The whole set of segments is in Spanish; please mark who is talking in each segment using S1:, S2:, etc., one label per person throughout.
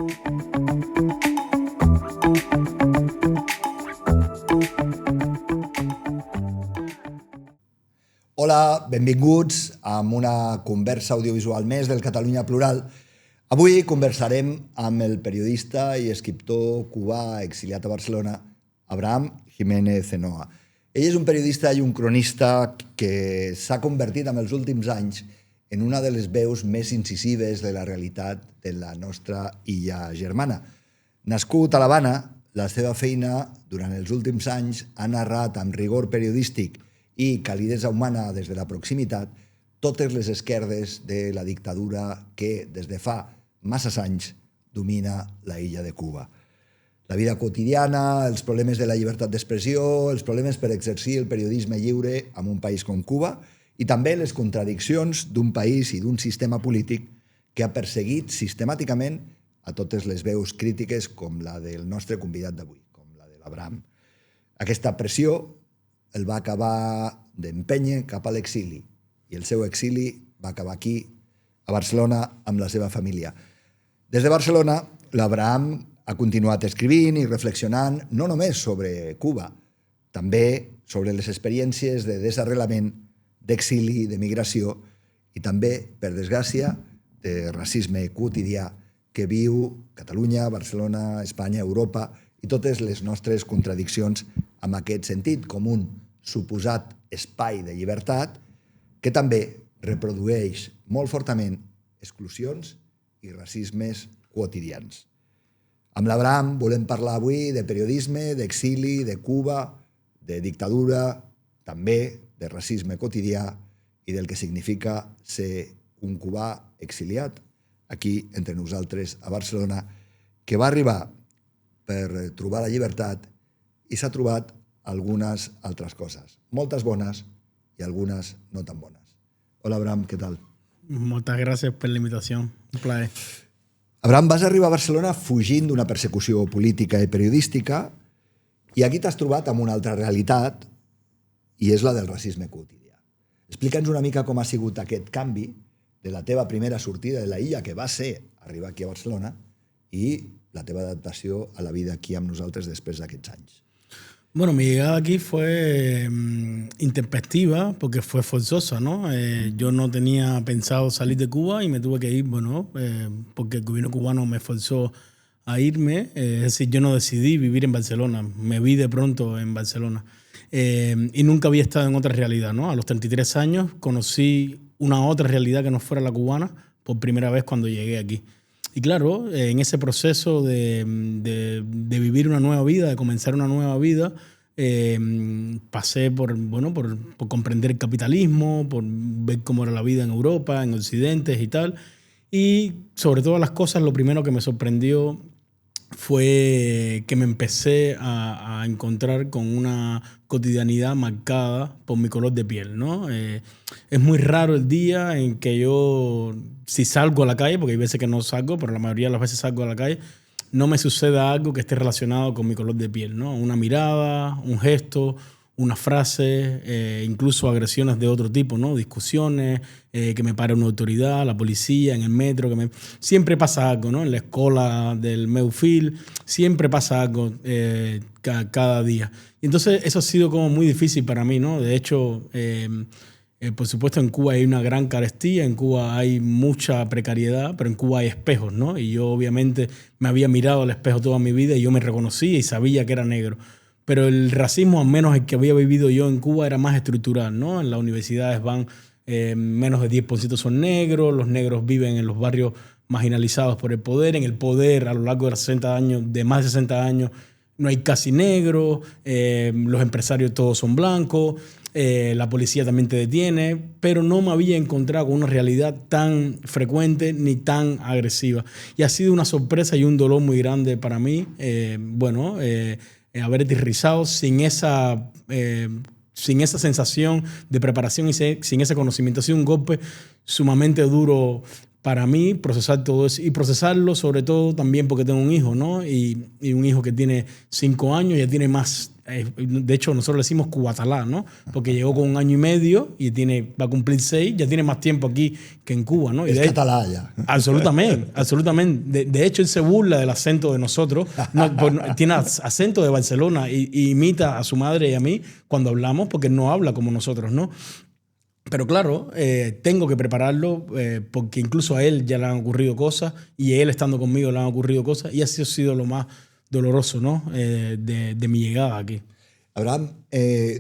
S1: Hola, benvinguts a una conversa audiovisual més del Catalunya Plural. Avui conversarem amb el periodista i escriptor cubà exiliat a Barcelona, Abraham Jiménez Zenoa. Ell és un periodista i un cronista que s'ha convertit en els últims anys en una de les veus més incisives de la realitat de la nostra illa germana. Nascut a l'Havana, la seva feina durant els últims anys ha narrat amb rigor periodístic i calidesa humana des de la proximitat totes les esquerdes de la dictadura que des de fa masses anys domina la illa de Cuba. La vida quotidiana, els problemes de la llibertat d'expressió, els problemes per exercir el periodisme lliure en un país com Cuba i també les contradiccions d'un país i d'un sistema polític que ha perseguit sistemàticament a totes les veus crítiques com la del nostre convidat d'avui, com la de l'Abraham. Aquesta pressió el va acabar d'empènyer cap a l'exili i el seu exili va acabar aquí, a Barcelona, amb la seva família. Des de Barcelona, l'Abraham ha continuat escrivint i reflexionant no només sobre Cuba, també sobre les experiències de desarrelament, d'exili, de migració i també, per desgràcia, de racisme quotidià que viu Catalunya, Barcelona, Espanya, Europa i totes les nostres contradiccions en aquest sentit, com un suposat espai de llibertat que també reprodueix molt fortament exclusions i racismes quotidians. Amb l'Abraham volem parlar avui de periodisme, d'exili, de Cuba, de dictadura, també de racisme quotidià i del que significa ser un cubà exiliat aquí entre nosaltres a Barcelona, que va arribar per trobar la llibertat i s'ha trobat algunes altres coses, moltes bones i algunes no tan bones. Hola, Abraham, què tal?
S2: Moltes gràcies per la invitació, un plaer.
S1: Abraham, vas arribar a Barcelona fugint d'una persecució política i periodística i aquí t'has trobat amb una altra realitat i és la del racisme quotidià. Explica'ns una mica com ha sigut aquest canvi de la teva primera sortida de la illa, que va ser arribar aquí a Barcelona, i la teva adaptació a la vida aquí amb nosaltres després d'aquests anys.
S2: Bueno, mi llegada aquí fue intempestiva porque fue forzosa, ¿no? Yo no tenía pensado salir de Cuba y me tuve que ir, porque el gobierno cubano me forzó a irme. Es decir, yo no decidí vivir en Barcelona, me vi de pronto en Barcelona. Y nunca había estado en otra realidad, ¿no? A los 33 años conocí una otra realidad que no fuera la cubana por primera vez cuando llegué aquí. Y claro, en ese proceso de vivir una nueva vida, de comenzar una nueva vida, pasé por comprender el capitalismo, por ver cómo era la vida en Europa, en Occidente y tal. Y sobre todas las cosas, lo primero que me sorprendió fue que me empecé a encontrar con una cotidianidad marcada por mi color de piel, ¿no? Es muy raro el día en que yo, si salgo a la calle, porque hay veces que no salgo, pero la mayoría de las veces salgo a la calle, no me suceda algo que esté relacionado con mi color de piel, ¿no? Una mirada, un gesto, una frase, incluso agresiones de otro tipo, ¿no? Discusiones, que me pare una autoridad, la policía, en el metro, siempre pasa algo, ¿no? En la escuela del meu fill, siempre pasa algo cada día. Y entonces eso ha sido como muy difícil para mí, ¿no? De hecho, por supuesto en Cuba hay una gran carestía, en Cuba hay mucha precariedad, pero en Cuba hay espejos, ¿no? Y yo obviamente me había mirado al espejo toda mi vida y yo me reconocía y sabía que era negro. Pero el racismo, al menos el que había vivido yo en Cuba, era más estructural, ¿no? En las universidades van menos de 10% son negros, los negros viven en los barrios marginalizados por el poder, en el poder a lo largo de 60 años, de más de 60 años, no hay casi negros, los empresarios todos son blancos, la policía también te detiene, pero no me había encontrado con una realidad tan frecuente ni tan agresiva. Y ha sido una sorpresa y un dolor muy grande para mí, haber aterrizado sin esa sensación de preparación y sin ese conocimiento. Ha sido un golpe sumamente duro para mí procesar todo eso y procesarlo sobre todo también porque tengo un hijo, ¿no? Y un hijo que tiene 5 años, ya tiene más De hecho, nosotros le decimos cubatalá, ¿no? Porque llegó con 1 año y medio y va a cumplir 6, ya tiene más tiempo aquí que en Cuba, ¿no? Y
S1: es catalá ya.
S2: Absolutamente, absolutamente. De hecho, él se burla del acento de nosotros. Tiene acento de Barcelona y imita a su madre y a mí cuando hablamos porque no habla como nosotros, ¿no? Pero claro, tengo que prepararlo porque incluso a él ya le han ocurrido cosas y a él estando conmigo le han ocurrido cosas y así ha sido lo más doloroso, ¿no? de mi llegada aquí.
S1: Abraham,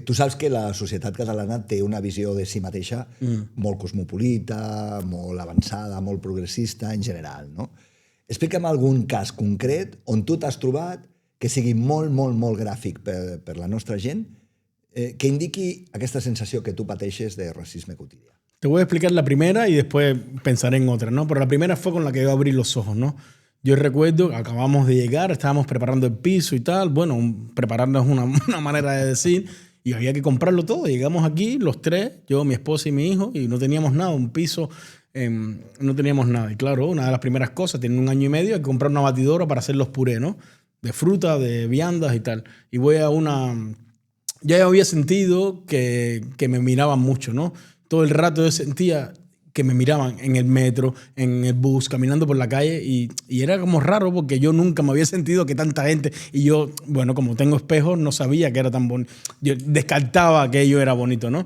S1: tu saps que la societat catalana té una visió de si mateixa molt cosmopolita, molt avançada, molt progressista en general, no? Explica'm algun cas concret on tu t'has trobat que sigui molt, molt, molt gràfic per la nostra gent, que indiqui aquesta sensació que tú pateixes de racisme cotidiano.
S2: Te voy a explicar la primera y después pensaré en otra, ¿no? Pero la primera fue con la que yo abrí los ojos, ¿no? Yo recuerdo, acabamos de llegar, estábamos preparando el piso y tal. Bueno, prepararnos es una manera de decir, y había que comprarlo todo. Llegamos aquí, los tres, yo, mi esposa y mi hijo, y no teníamos nada, un piso, no teníamos nada. Y claro, una de las primeras cosas, tienen 1 año y medio, hay que comprar una batidora para hacer los purés, ¿no? De fruta, de viandas y tal. Y voy a ya había sentido que me miraban mucho, ¿no? Todo el rato yo sentía que me miraban en el metro, en el bus, caminando por la calle y era como raro porque yo nunca me había sentido que tanta gente y yo, bueno, como tengo espejos, no sabía que era tan bonito. Yo descartaba que ello era bonito, ¿no?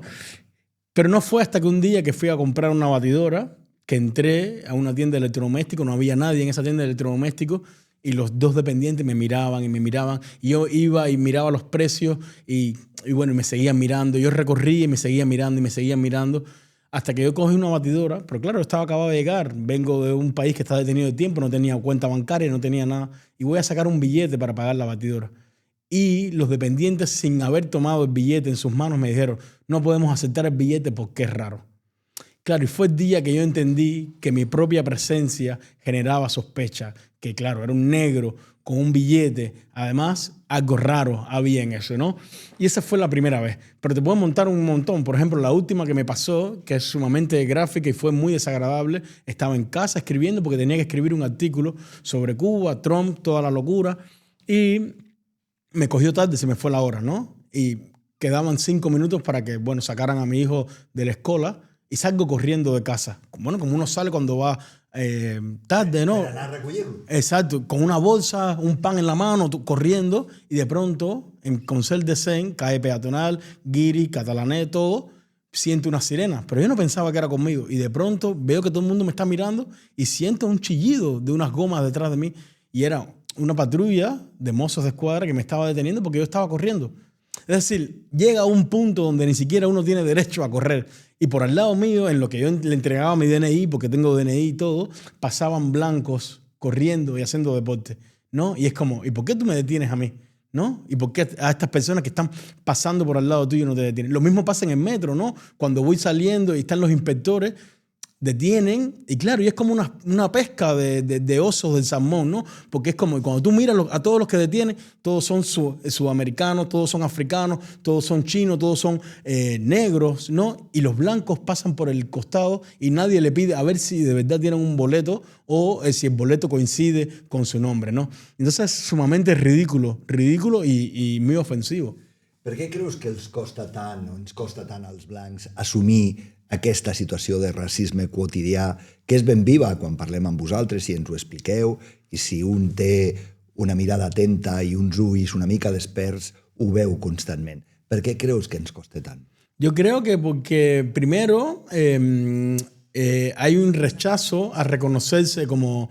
S2: Pero no fue hasta que un día que fui a comprar una batidora que entré a una tienda de electrodomésticos, no había nadie en esa tienda de electrodomésticos y los 2 dependientes me miraban y yo iba y miraba los precios y bueno, me seguían mirando. Yo recorría y me seguían mirando hasta que yo cogí una batidora. Pero claro, estaba acabado de llegar. Vengo de un país que está detenido de tiempo, no tenía cuenta bancaria, no tenía nada. Y voy a sacar un billete para pagar la batidora. Y los dependientes, sin haber tomado el billete en sus manos, me dijeron, no podemos aceptar el billete porque es raro. Claro, y fue el día que yo entendí que mi propia presencia generaba sospecha, que claro, era un negro con un billete, además algo raro había en eso, ¿no? Y esa fue la primera vez. Pero te puedo montar un montón. Por ejemplo, la última que me pasó, que es sumamente gráfica y fue muy desagradable, estaba en casa escribiendo porque tenía que escribir un artículo sobre Cuba, Trump, toda la locura, y me cogió tarde, se me fue la hora, ¿no? Y quedaban 5 minutos para que, bueno, sacaran a mi hijo de la escuela y salgo corriendo de casa. Bueno, como uno sale cuando va tarde, ¿no?
S1: Para recogerlo.
S2: Exacto, con una bolsa, un pan en la mano, corriendo, y de pronto, en Consell de Cent, calle peatonal, guiri, catalané, todo, siento una sirena. Pero yo no pensaba que era conmigo. Y de pronto veo que todo el mundo me está mirando y siento un chillido de unas gomas detrás de mí. Y era una patrulla de mozos de escuadra que me estaba deteniendo porque yo estaba corriendo. Es decir, llega a un punto donde ni siquiera uno tiene derecho a correr. Y por al lado mío, en lo que yo le entregaba mi DNI, porque tengo DNI y todo, pasaban blancos corriendo y haciendo deporte, ¿no? Y es como, ¿y por qué tú me detienes a mí? ¿No? ¿Y por qué a estas personas que están pasando por al lado tuyo no te detienen? Lo mismo pasa en el metro, ¿no? Cuando voy saliendo y están los inspectores, detienen, y claro, y es como una pesca de osos del salmón, ¿no? Porque es como cuando tú miras a todos los que detienen, todos son sudamericanos, todos son africanos, todos son chinos, todos son negros, ¿no? Y los blancos pasan por el costado y nadie le pide a ver si de verdad tienen un boleto o si el boleto coincide con su nombre, ¿no? Entonces es sumamente ridículo y muy ofensivo.
S1: Per què creus que ens costa tant als blancs assumir aquesta situació de racisme quotidià, que és ben viva quan parlem amb vosaltres i ens ho expliqueu, i si un té una mirada atenta i uns ulls una mica desperts, ho veu constantment. Per què creus que ens costa tant?
S2: Yo creo que porque primero hay un rechazo a reconocerse como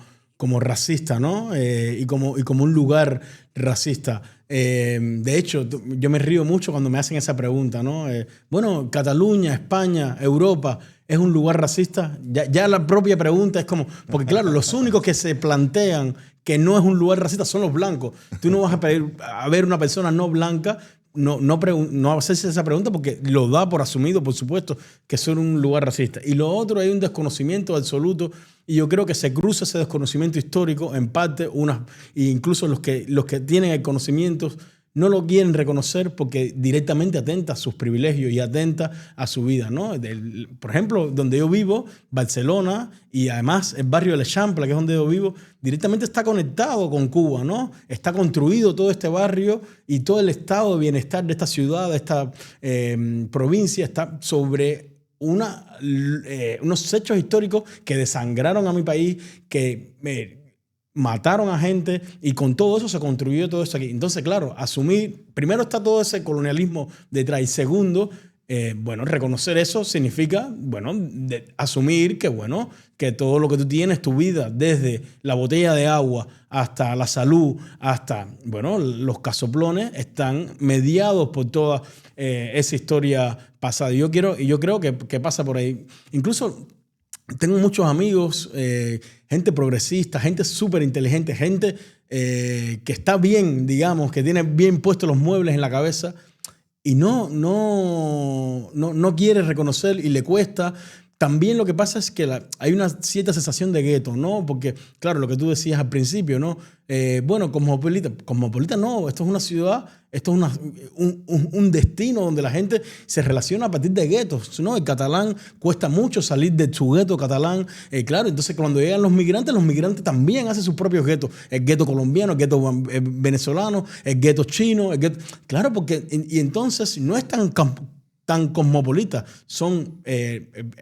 S2: racista, ¿no? Y como un lugar racista. De hecho, yo me río mucho cuando me hacen esa pregunta, ¿no? Bueno, Cataluña, España, Europa, ¿es un lugar racista? Ya la propia pregunta es como... Porque claro, los únicos que se plantean que no es un lugar racista son los blancos. Tú no vas a ver una persona no blanca no hacerse esa pregunta porque lo da por asumido, por supuesto, que son un lugar racista. Y lo otro, hay un desconocimiento absoluto y yo creo que se cruza ese desconocimiento histórico en parte, e incluso los que tienen el conocimiento no lo quieren reconocer porque directamente atenta a sus privilegios y atenta a su vida, ¿no? Por ejemplo, donde yo vivo, Barcelona, y además el barrio de l'Eixample, que es donde yo vivo, directamente está conectado con Cuba, ¿no? Está construido todo este barrio y todo el estado de bienestar de esta ciudad, de esta provincia, está sobre unos hechos históricos que desangraron a mi país, que mataron a gente, y con todo eso se construyó todo eso aquí. Entonces, claro, asumir, primero está todo ese colonialismo detrás, y segundo, bueno, reconocer eso significa, bueno, asumir que, bueno, que todo lo que tú tienes, tu vida, desde la botella de agua hasta la salud, hasta, bueno, los casoplones, están mediados por toda esa historia pasada. Y yo creo que pasa por ahí. Incluso tengo muchos amigos, gente progresista, gente súper inteligente, gente que está bien, digamos, que tiene bien puestos los muebles en la cabeza y no quiere reconocer y le cuesta. También lo que pasa es que hay una cierta sensación de gueto, ¿no? Porque, claro, lo que tú decías al principio, ¿no? Bueno, cosmopolita no, esto es una ciudad, esto es un destino donde la gente se relaciona a partir de guetos, ¿no? El catalán cuesta mucho salir de su gueto catalán, claro, entonces cuando llegan los migrantes también hacen sus propios guetos, el gueto colombiano, el gueto venezolano, el gueto chino, claro, porque, y entonces no es tan cosmopolita, son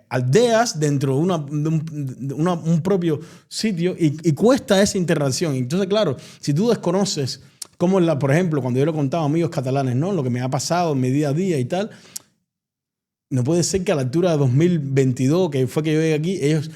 S2: aldeas dentro de un propio sitio, y cuesta esa interacción. Entonces, claro, si tú desconoces cómo, por ejemplo, cuando yo le contaba a amigos catalanes, ¿no? Lo que me ha pasado en mi día a día y tal, no puede ser que a la altura de 2022, que fue que yo llegué aquí, ellos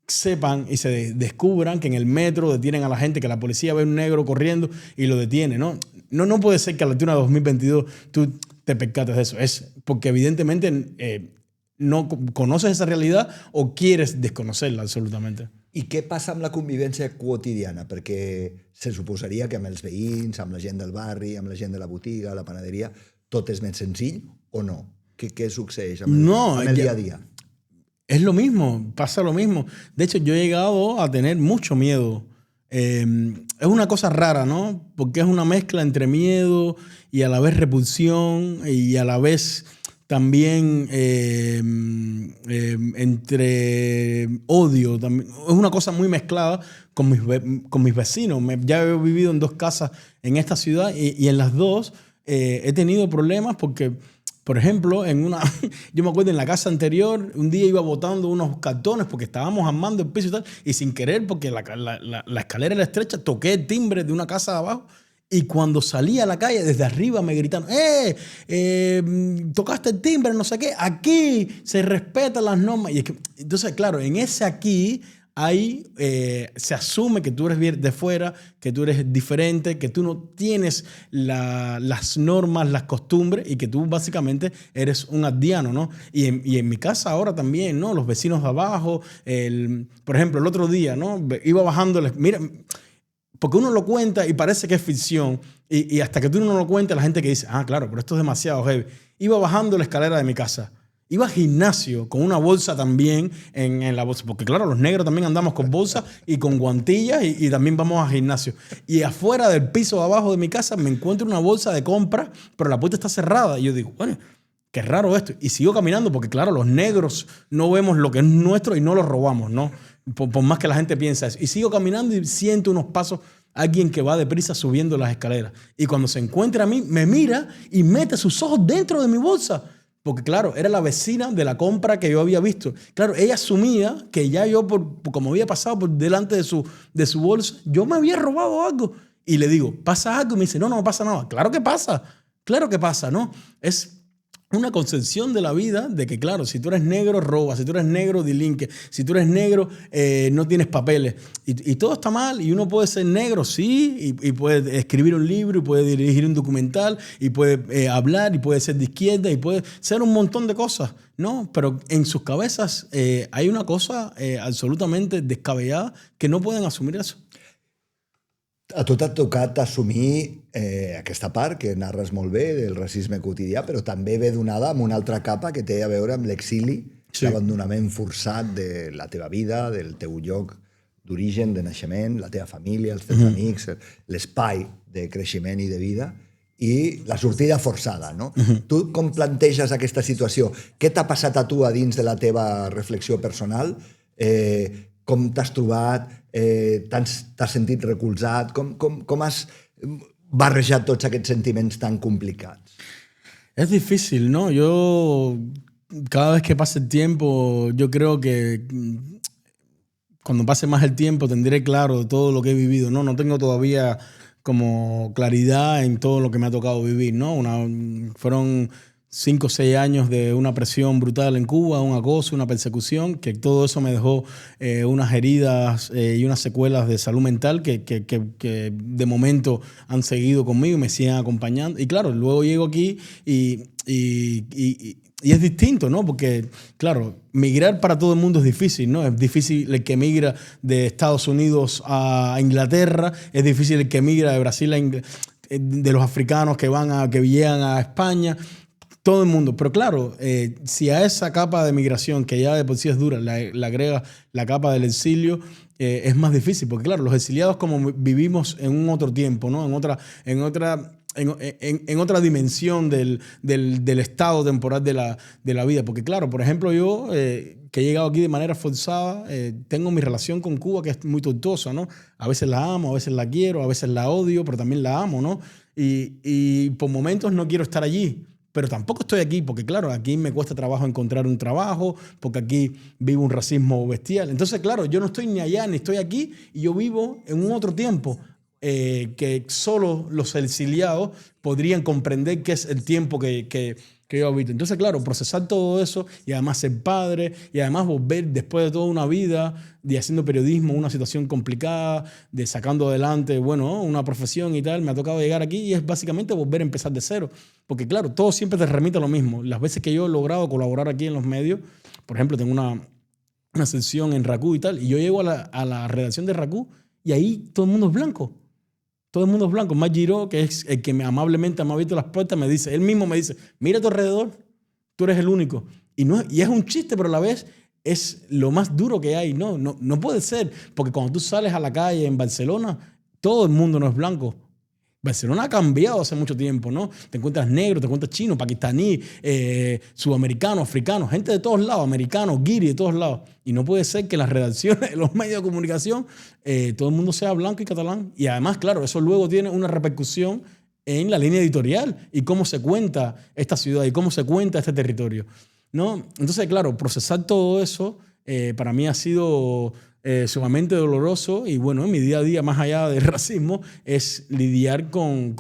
S2: sepan y se descubran que en el metro detienen a la gente, que la policía ve a un negro corriendo y lo detiene, ¿no? No puede ser que a la altura de 2022 tú te percates de eso. Es porque evidentemente no conoces esa realidad o quieres desconocerla absolutamente.
S1: I què passa amb la convivència quotidiana? Perquè se suposaria que amb els veïns, amb la gent del barri, amb la gent de la botiga, la panaderia, tot és més senzill o no? Què succeeix amb el día a día?
S2: Es lo mismo, pasa lo mismo. De hecho, yo he llegado a tener mucho miedo. Es una cosa rara, ¿no? Porque es una mezcla entre miedo y a la vez repulsión y a la vez también entre odio. También. Es una cosa muy mezclada con mis vecinos. Ya he vivido en 2 casas en esta ciudad y en las 2 he tenido problemas porque, por ejemplo, yo me acuerdo en la casa anterior, un día iba botando unos cartones porque estábamos armando el piso y tal, y sin querer, porque la escalera era estrecha, toqué el timbre de una casa de abajo, y cuando salí a la calle, desde arriba me gritaron, tocaste el timbre, no sé qué, aquí se respetan las normas. Y entonces, claro, en ese aquí se asume que tú eres de fuera, que tú eres diferente, que tú no tienes las normas, las costumbres, y que tú básicamente eres un aldeano, ¿no? Y en mi casa ahora también, ¿no? Los vecinos de abajo, por ejemplo, el otro día, ¿no? Iba bajándoles, mira, porque uno lo cuenta y parece que es ficción, y hasta que tú no lo cuentas, la gente que dice, claro, pero esto es demasiado heavy. Iba bajando la escalera de mi casa. Iba al gimnasio con una bolsa también en la bolsa, porque claro, los negros también andamos con bolsa y con guantillas y también vamos al gimnasio. Y afuera del piso de abajo de mi casa me encuentro una bolsa de compra, pero la puerta está cerrada. Y yo digo, bueno, qué raro esto. Y sigo caminando porque claro, los negros no vemos lo que es nuestro y no lo robamos, ¿no? Por más que la gente piensa eso. Y sigo caminando y siento unos pasos, alguien que va deprisa subiendo las escaleras. Y cuando se encuentra a mí, me mira y mete sus ojos dentro de mi bolsa. Porque claro, era la vecina de la compra que yo había visto. Claro, ella asumía que ya yo, como había pasado por delante de su bolsa, yo me había robado algo. Y le digo, ¿pasa algo? Y me dice, no pasa nada. Claro que pasa, ¿no? Es una concepción de la vida de que, claro, si tú eres negro, robas. Si tú eres negro, delinques. Si tú eres negro, no tienes papeles. Y todo está mal. Y uno puede ser negro, sí, y puede escribir un libro, y puede dirigir un documental, y puede hablar, y puede ser de izquierda, y puede ser un montón de cosas, ¿no? Pero en sus cabezas hay una cosa absolutamente descabellada que no pueden asumir eso.
S1: A tu t'ha tocat assumir aquesta part que narres molt bé del racisme quotidià, però també ve donada amb una altra capa que té a veure amb l'exili, l'abandonament forçat de la teva vida, del teu lloc d'origen, de naixement, la teva família, els teus amics, l'espai de creixement i de vida, i la sortida forçada, no? Tu com planteges aquesta situació? Què t'ha passat a tu a dins de la teva reflexió personal? Com t'has trobat? T'has sentit recolzat? Com has barrejat tots aquests sentiments tan complicats?
S2: Es difícil, ¿no? Yo, cada vez que pase el tiempo, yo creo que cuando pase más el tiempo tendré claro todo lo que he vivido, ¿no? No tengo todavía como claridad en todo lo que me ha tocado vivir, ¿no? Fueron 5 o 6 años de una presión brutal en Cuba, un acoso, una persecución, que todo eso me dejó unas heridas y unas secuelas de salud mental que de momento han seguido conmigo y me siguen acompañando. Y claro, luego llego aquí y es distinto, ¿no? Porque, claro, migrar para todo el mundo es difícil, ¿no? Es difícil el que migra de Estados Unidos a Inglaterra, es difícil el que migra de Brasil de los africanos que llegan a España. Todo el mundo. Pero claro, si a esa capa de migración, que ya de por sí es dura, le agrega la capa del exilio, es más difícil. Porque claro, los exiliados como vivimos en un otro tiempo, ¿no? En otra dimensión del estado temporal de la vida. Porque claro, por ejemplo, yo que he llegado aquí de manera forzada, tengo mi relación con Cuba que es muy tortuosa, ¿no? A veces la amo, a veces la quiero, a veces la odio, pero también la amo, ¿no? Y por momentos no quiero estar allí. Pero tampoco estoy aquí porque, claro, aquí me cuesta trabajo encontrar un trabajo, porque aquí vivo un racismo bestial. Entonces, claro, yo no estoy ni allá ni estoy aquí y yo vivo en un otro tiempo que solo los exiliados podrían comprender que es el tiempo que yo habito. Entonces, claro, procesar todo eso y además ser padre y además volver después de toda una vida de haciendo periodismo, una situación complicada, de sacando adelante, bueno, una profesión y tal, me ha tocado llegar aquí y es básicamente volver a empezar de cero. Porque claro, todo siempre te remite a lo mismo. Las veces que yo he logrado colaborar aquí en los medios, por ejemplo, tengo una sección en RACU y tal, y yo llego a la redacción de RACU y ahí todo el mundo es blanco. Todo el mundo es blanco. Más Giró, que es el que amablemente me ha abierto las puertas, él mismo me dice, mira a tu alrededor, tú eres el único. Y es un chiste, pero a la vez es lo más duro que hay. No puede ser, porque cuando tú sales a la calle en Barcelona, todo el mundo no es blanco. Barcelona ha cambiado hace mucho tiempo, ¿no? Te encuentras negro, te encuentras chino, pakistaní, sudamericano, africano, gente de todos lados, americanos, guiri de todos lados. Y no puede ser que en las redacciones, en los medios de comunicación, todo el mundo sea blanco y catalán. Y además, claro, eso luego tiene una repercusión en la línea editorial y cómo se cuenta esta ciudad y cómo se cuenta este territorio, ¿no? Entonces, claro, procesar todo eso para mí ha sido sumamente doloroso y bueno, en mi día a día, más allá del racismo, es lidiar con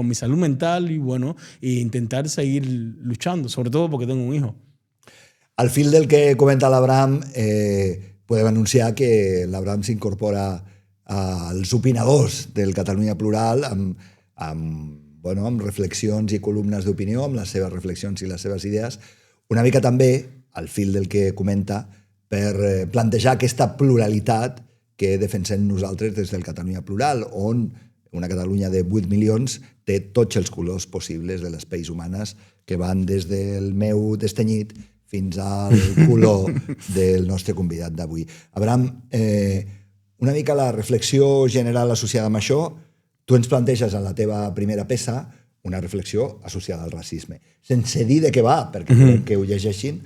S2: mi salud mental y bueno, e intentar seguir luchando, sobre todo porque tengo un hijo.
S1: Al fil del que comenta l'Abraham, podem anunciar que l'Abraham s'incorpora als opinadors del Catalunya Plural amb reflexions i columnes d'opinió, amb les seves reflexions i les seves idees, una mica també, al fil del que comenta, per plantejar aquesta pluralitat que defensem nosaltres des del Catalunya Plural, on una Catalunya de 8 milions té tots els colors possibles de les pells humanes que van des del meu destenyit fins al color del nostre convidat d'avui. Abraham, una mica la reflexió general associada amb això, tu ens planteges en la teva primera peça una reflexió associada al racisme. Sense dir de què va, perquè crec que ho llegeixin,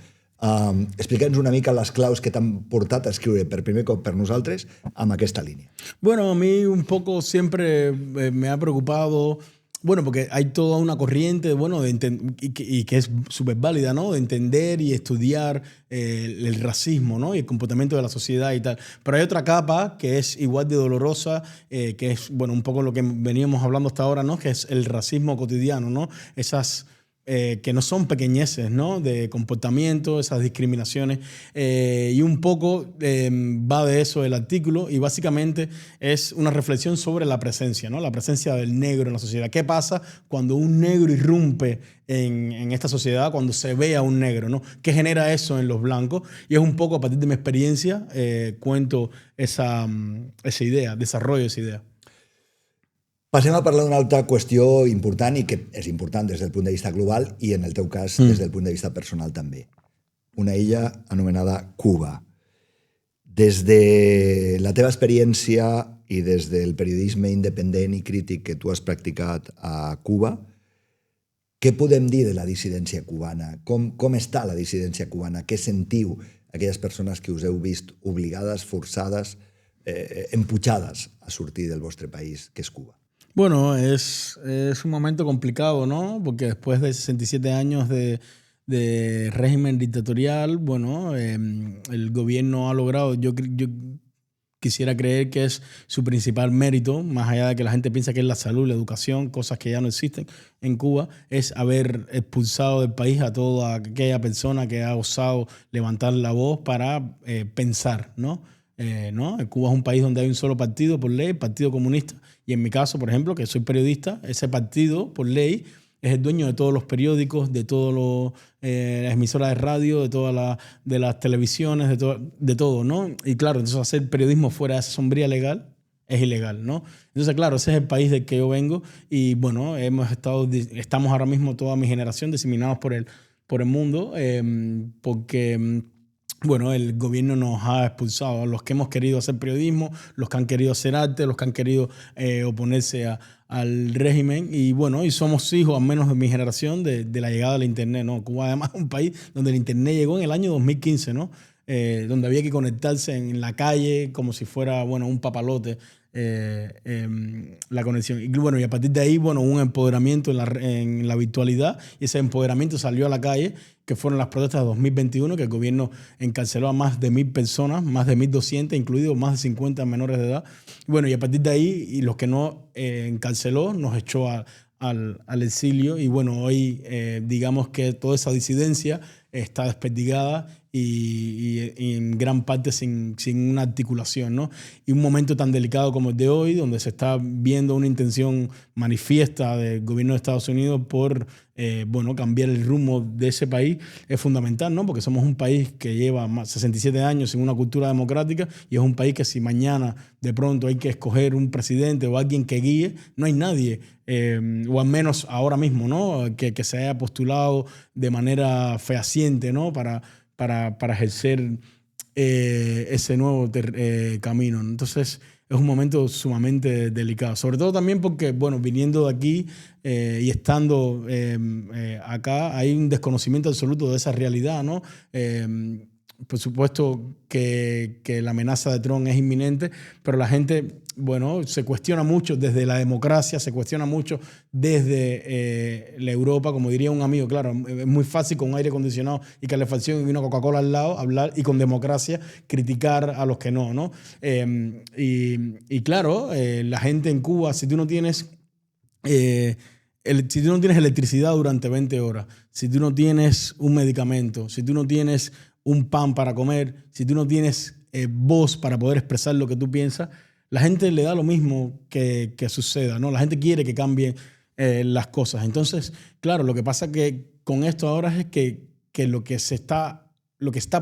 S1: explica'ns una mica les claus que t'han portat a escriure per primer cop per nosaltres amb aquesta línia.
S2: Bueno, a mí un poco siempre me ha preocupado, bueno, porque hay toda una corriente, bueno, y que es súper válida, ¿no? De entender y estudiar el racismo, ¿no? Y el comportamiento de la sociedad y tal. Pero hay otra capa que es igual de dolorosa, que es, bueno, un poco lo que veníamos hablando hasta ahora, ¿no? Que es el racismo cotidiano, ¿no? Esas que no son pequeñeces, ¿no? De comportamiento, esas discriminaciones. Y un poco va de eso el artículo y básicamente es una reflexión sobre la presencia, ¿no? La presencia del negro en la sociedad. ¿Qué pasa cuando un negro irrumpe en esta sociedad, cuando se ve a un negro, ¿no? ¿Qué genera eso en los blancos? Y es un poco a partir de mi experiencia, cuento esa idea, desarrollo esa idea.
S1: Passem a parlar d'una altra qüestió important i que és important des del punt de vista global i, en el teu cas, des del punt de vista personal també. Una illa anomenada Cuba. Des de la teva experiència i des del periodisme independent i crític que tu has practicat a Cuba, Què podem dir de la dissidència cubana? Com està la dissidència cubana? Què sentiu aquelles persones que us heu vist obligades, forçades, empujades a sortir del vostre país, que és Cuba?
S2: Bueno, es un momento complicado, ¿no? Porque después de 67 años de régimen dictatorial, bueno, el gobierno ha logrado, yo quisiera creer que es su principal mérito, más allá de que la gente piensa que es la salud, la educación, cosas que ya no existen en Cuba, es haber expulsado del país a toda aquella persona que ha osado levantar la voz para pensar, ¿no? ¿No? Cuba es un país donde hay un solo partido por ley, el Partido Comunista, y en mi caso, por ejemplo, que soy periodista, ese partido por ley es el dueño de todos los periódicos, de todas las emisoras de radio, de las televisiones, de todo, ¿no? Y claro, entonces hacer periodismo fuera de esa sombría legal es ilegal, ¿no? Entonces, claro, ese es el país del que yo vengo y, bueno, estamos ahora mismo toda mi generación diseminados por el mundo porque... Bueno, el gobierno nos ha expulsado a los que hemos querido hacer periodismo, los que han querido hacer arte, los que han querido oponerse al régimen. Y bueno, y somos hijos, al menos de mi generación, de la llegada del Internet, ¿no? Cuba además es un país donde el Internet llegó en el año 2015, ¿no? Donde había que conectarse en la calle como si fuera, bueno, un papalote. La conexión. Y bueno, y a partir de ahí, bueno, un empoderamiento en la virtualidad, y ese empoderamiento salió a la calle, que fueron las protestas de 2021, que el gobierno encarceló a más de 1.000 personas, más de 1.200, incluidos más de 50 menores de edad. Y bueno, y a partir de ahí, y los que no encarceló, nos echó al exilio. Y bueno, hoy digamos que toda esa disidencia está desperdigada y en gran parte sin una articulación, ¿no? Y un momento tan delicado como el de hoy, donde se está viendo una intención manifiesta del gobierno de Estados Unidos por bueno, cambiar el rumbo de ese país, es fundamental, ¿no? Porque somos un país que lleva más 67 años sin una cultura democrática y es un país que si mañana de pronto hay que escoger un presidente o alguien que guíe, no hay nadie, o al menos ahora mismo, ¿no? Que se haya postulado de manera fehaciente, ¿no? Para ejercer ese nuevo camino. Entonces es un momento sumamente delicado, sobre todo también porque, bueno, viniendo de aquí y estando acá, hay un desconocimiento absoluto de esa realidad, ¿no? Por supuesto que la amenaza de Trump es inminente, pero la gente, bueno, se cuestiona mucho desde la democracia, se cuestiona mucho desde la Europa, como diría un amigo, claro, es muy fácil con aire acondicionado y calefacción y una Coca-Cola al lado hablar y con democracia criticar a los que no, ¿no? Y claro, la gente en Cuba, si tú no tienes electricidad durante 20 horas, si tú no tienes un medicamento, si tú no tienes un pan para comer, si tú no tienes voz para poder expresar lo que tú piensas, la gente le da lo mismo que suceda, ¿no? La gente quiere que cambien las cosas. Entonces, claro, lo que pasa que con esto ahora es que lo que está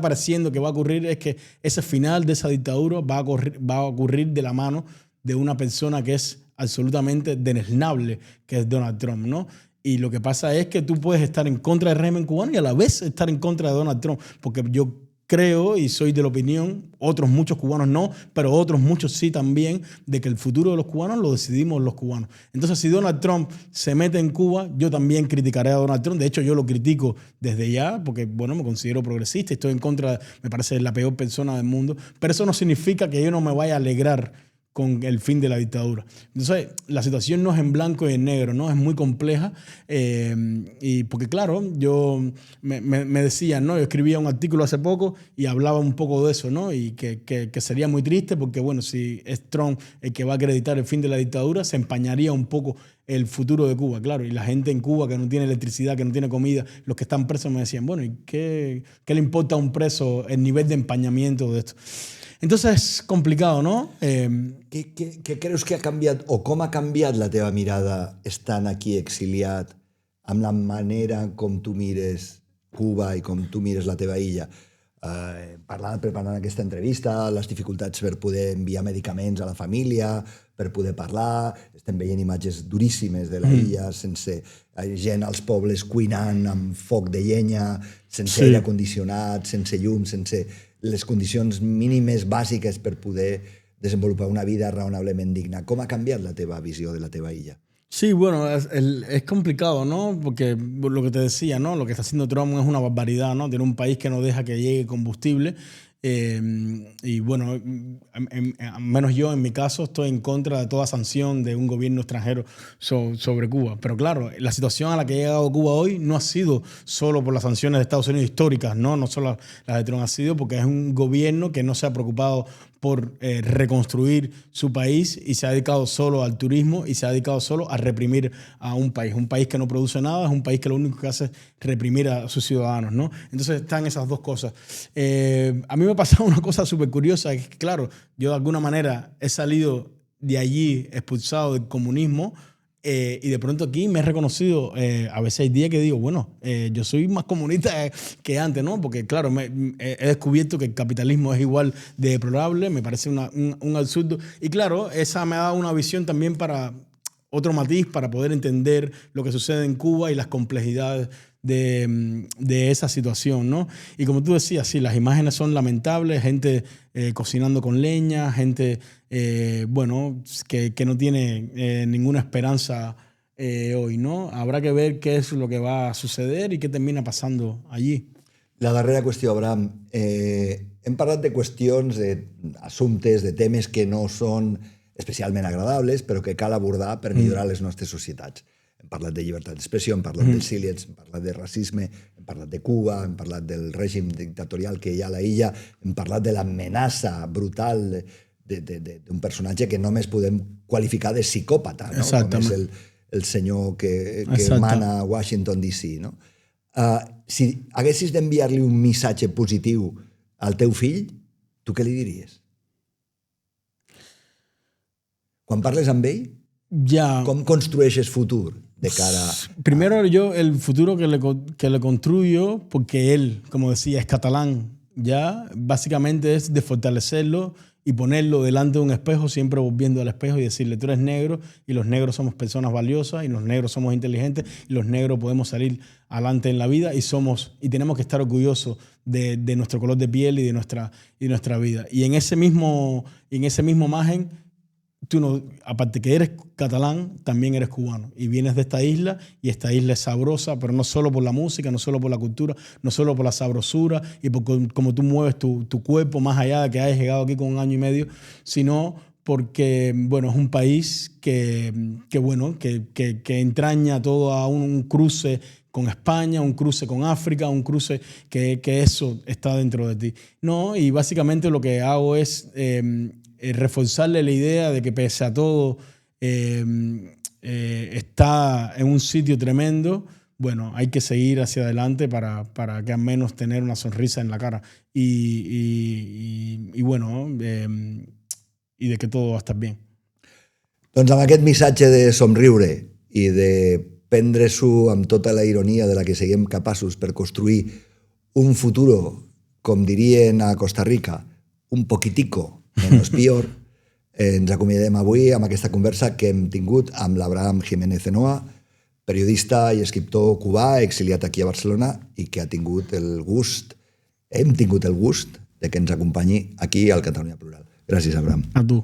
S2: pareciendo que va a ocurrir es que ese final de esa dictadura va a ocurrir de la mano de una persona que es absolutamente deleznable, que es Donald Trump, ¿no? Y lo que pasa es que tú puedes estar en contra del régimen cubano y a la vez estar en contra de Donald Trump, porque yo creo y soy de la opinión, muchos cubanos no, pero otros muchos sí también, de que el futuro de los cubanos lo decidimos los cubanos. Entonces, si Donald Trump se mete en Cuba, yo también criticaré a Donald Trump. De hecho, yo lo critico desde ya, porque, bueno, me considero progresista, estoy en contra, me parece la peor persona del mundo, pero eso no significa que yo no me vaya a alegrar con el fin de la dictadura. Entonces, la situación no es en blanco y en negro, ¿no? Es muy compleja. Y porque, claro, yo me decían, ¿no? Yo escribía un artículo hace poco y hablaba un poco de eso, ¿no? Y que sería muy triste porque, bueno, si es Trump el que va a acreditar el fin de la dictadura, se empañaría un poco el futuro de Cuba, claro. Y la gente en Cuba que no tiene electricidad, que no tiene comida, los que están presos me decían, bueno, ¿y qué le importa a un preso el nivel de empañamiento de esto? Entonces és complicat, no?
S1: Què creus que ha canviat o com ha canviat la teva mirada estant aquí exiliat amb la manera com tu mires Cuba i com tu mires la teva illa? Preparant aquesta entrevista, les dificultats per poder enviar medicaments a la família, per poder parlar, estem veient imatges duríssimes de la illa, sense gent als pobles cuinant amb foc de llenya, sense aire condicionat, sense llum, sense les condicions mínimes bàsiques per poder desenvolupar una vida raonablement digna. Com ha canviat la teva visió de la teva illa?
S2: Sí, bueno, es complicado, ¿no? Porque lo que te decía, ¿no? Lo que está haciendo Trump es una barbaridad, ¿no? Tiene un país que no deja que llegue combustible. Y bueno, al menos yo en mi caso estoy en contra de toda sanción de un gobierno extranjero sobre Cuba. Pero claro, la situación a la que ha llegado Cuba hoy no ha sido solo por las sanciones de Estados Unidos históricas, ¿no? No solo las de Trump, ha sido porque es un gobierno que no se ha preocupado por reconstruir su país y se ha dedicado solo al turismo y se ha dedicado solo a reprimir a un país que no produce nada, es un país que lo único que hace es reprimir a sus ciudadanos, ¿no? Entonces están esas dos cosas. A mí me ha pasado una cosa súper curiosa, es que claro, yo de alguna manera he salido de allí expulsado del comunismo, y de pronto aquí me he reconocido, a veces hay días que digo, bueno, yo soy más comunista que antes, ¿no? Porque claro, he descubierto que el capitalismo es igual de deplorable, me parece un absurdo. Y claro, esa me ha dado una visión también para otro matiz, para poder entender lo que sucede en Cuba y las complejidades de esa situación, ¿no? Y como tú decías, sí, las imágenes son lamentables, gente cocinando con leña, gente, bueno, que no tiene ninguna esperanza hoy, ¿no? Habrá que ver qué es lo que va a suceder i què termina passant allí.
S1: La darrera qüestió, Abraham. Hem parlat de qüestions, d'assumptes, de temes que no són especialment agradables, però que cal abordar per millorar les nostres societats. Hem parlat de llibertat d'expressió, hem parlat dels exiliats, hem parlat de racisme, hem parlat de Cuba, hem parlat del règim dictatorial que hi ha a la illa, hem parlat de l'amenaça brutal d'un personatge que només podem qualificar de psicòpata, no? Com és el senyor que mana a Washington DC, no? Si haguessis d'enviar-li un missatge positiu al teu fill, tu què li diries? Quan parles amb ell, com construeixes futur de cara a...
S2: Primero yo el futuro que le construyo, porque él, como decía, es catalán, ya básicamente es de fortalecerlo y ponerlo delante de un espejo, siempre volviendo al espejo y decirle, tú eres negro y los negros somos personas valiosas y los negros somos inteligentes y los negros podemos salir adelante en la vida y tenemos que estar orgullosos de nuestro color de piel y de nuestra vida. Y en ese mismo margen, tú no, aparte que eres catalán, también eres cubano y vienes de esta isla y esta isla es sabrosa, pero no solo por la música, no solo por la cultura, no solo por la sabrosura y por cómo tú mueves tu cuerpo más allá de que hayas llegado aquí con 1 año y medio, sino porque, bueno, es un país que entraña todo a un cruce con España, un cruce con África, un cruce que eso está dentro de ti, ¿no? Y básicamente lo que hago es reforzarle la idea de que pese a todo está en un sitio tremendo. Bueno, hay que seguir hacia adelante para que al menos tener una sonrisa en la cara y bueno, i de que todo va a estar bien.
S1: Doncs amb aquest missatge de somriure i de prendre-s'ho amb tota la ironia de la que siguem capaços per construir un futuro, com dirien a Costa Rica, un poquitico menos peor, ens acomiadem avui amb aquesta conversa que hem tingut amb l'Abraham Jiménez Zenoa, periodista i escriptor cubà exiliat aquí a Barcelona i que hem tingut el gust de que ens acompanyi aquí al Catalunya Plural. Gràcies, Abraham.
S2: A tu.